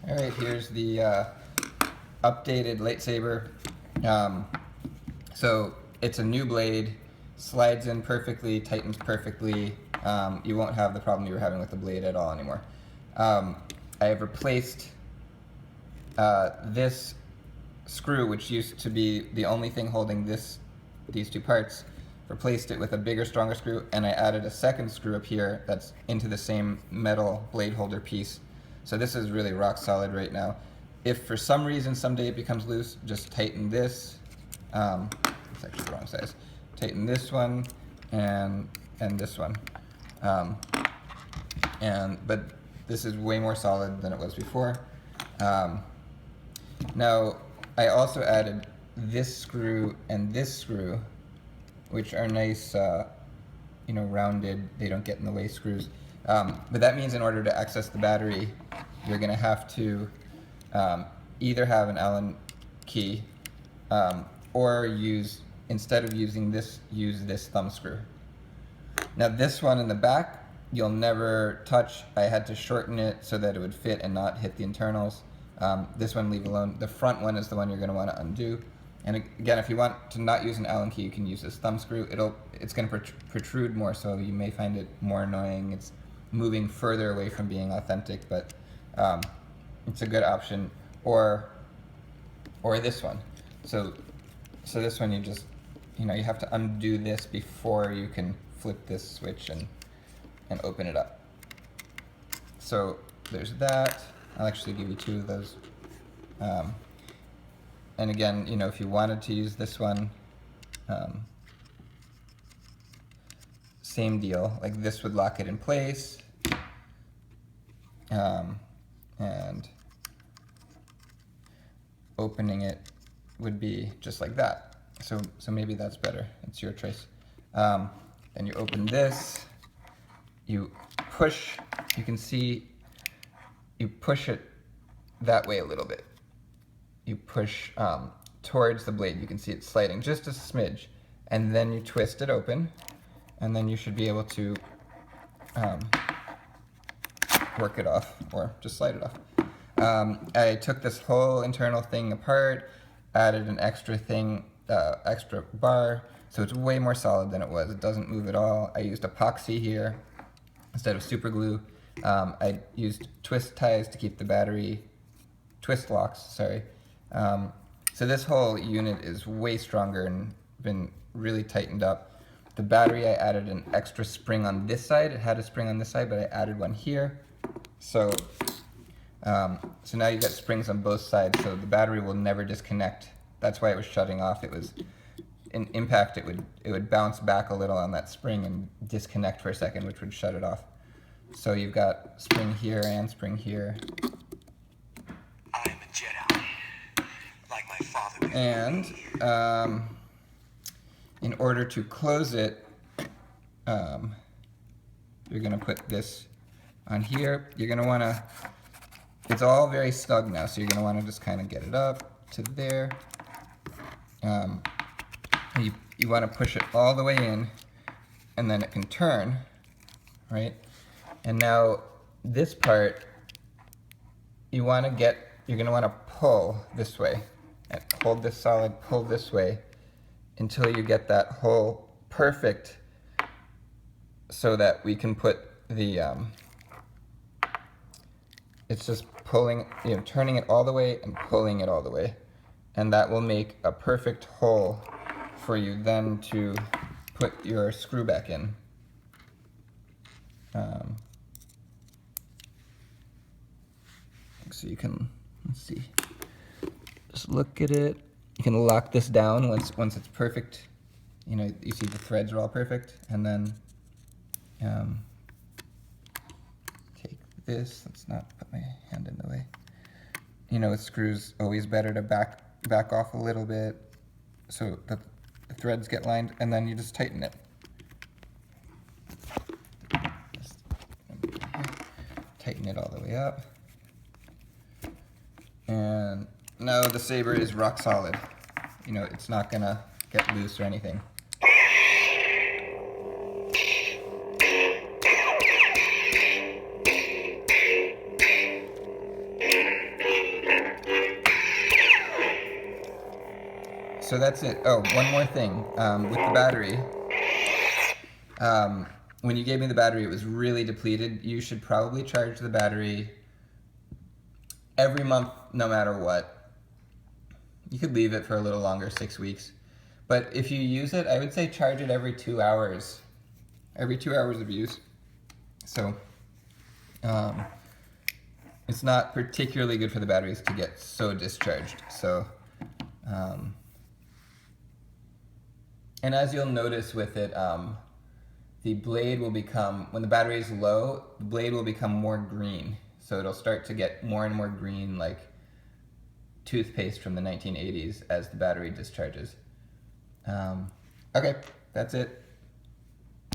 All right, here's the updated lightsaber. So it's a new blade, slides in perfectly, tightens perfectly. You won't have the problem you were having with the blade at all anymore. I have replaced this screw, which used to be the only thing holding these two parts, replaced it with a bigger, stronger screw, and I added a second screw up here that's into the same metal blade holder piece. So this is really rock solid right now. If for some reason someday it becomes loose, just tighten this. It's actually the wrong size. Tighten this one and this one. But this is way more solid than it was before. Now I also added this screw and this screw, which are nice, rounded, they don't get in the way screws. But that means in order to access the battery, you're going to have to either have an Allen key or instead of using this, use this thumb screw. Now this one in the back, you'll never touch. I had to shorten it so that it would fit and not hit the internals. This one leave alone. The front one is the one you're going to want to undo. And again, if you want to not use an Allen key, you can use this thumb screw. It's going to protrude more, so you may find it more annoying. It's moving further away from being authentic, but it's a good option. Or this one. So this one, you have to undo this before you can flip this switch and open it up. So there's that. I'll actually give you two of those. And again, if you wanted to use this one, same deal. Like this would lock it in place, and opening it would be just like that. So maybe that's better. It's your choice. Then you open this. You push. You can see. You push it that way a little bit. You push towards the blade. You can see it sliding just a smidge, and then you twist it open, and then you should be able to work it off, or just slide it off. I took this whole internal thing apart, added an extra bar, so it's way more solid than it was. It doesn't move at all. I used epoxy here instead of super glue. I used twist ties to keep the battery, twist locks, sorry. So this whole unit is way stronger and been really tightened up. The battery, I added an extra spring on this side. It had a spring on this side, but I added one here. So now you've got springs on both sides, so the battery will never disconnect. That's why it was shutting off. It was, in impact, it would bounce back a little on that spring and disconnect for a second, which would shut it off. So you've got spring here and spring here. I'm a Jedi, like my father. And in order to close it, you're going to put this on here. You're going to want to, it's all very snug now, so you're going to want to just kind of get it up to there. You want to push it all the way in, and then it can turn, right? And now this part, you're going to want to pull this way. And hold this solid, pull this way until you get that hole perfect, so that we can put the, it's just pulling, turning it all the way and pulling it all the way. And that will make a perfect hole for you then to put your screw back in. So you can, let's see, just look at it. You can lock this down once it's perfect. You see the threads are all perfect, and then take this. Let's not put my hand in the way. With screws, always better to back off a little bit so that the threads get lined, and then you just tighten it. Tighten it all the way up. And now the saber is rock solid. It's not gonna get loose or anything. so that's it. Oh, one more thing. With the battery, when you gave me the battery, it was really depleted. You should probably charge the battery every month, no matter what. You could leave it for a little longer, 6 weeks. But if you use it, I would say charge it every 2 hours. Every 2 hours of use. So, it's not particularly good for the batteries to get so discharged. So, and as you'll notice with it, the blade will become, when the battery is low, the blade will become more green. So it'll start to get more and more green, like toothpaste from the 1980s as the battery discharges. Okay, that's it.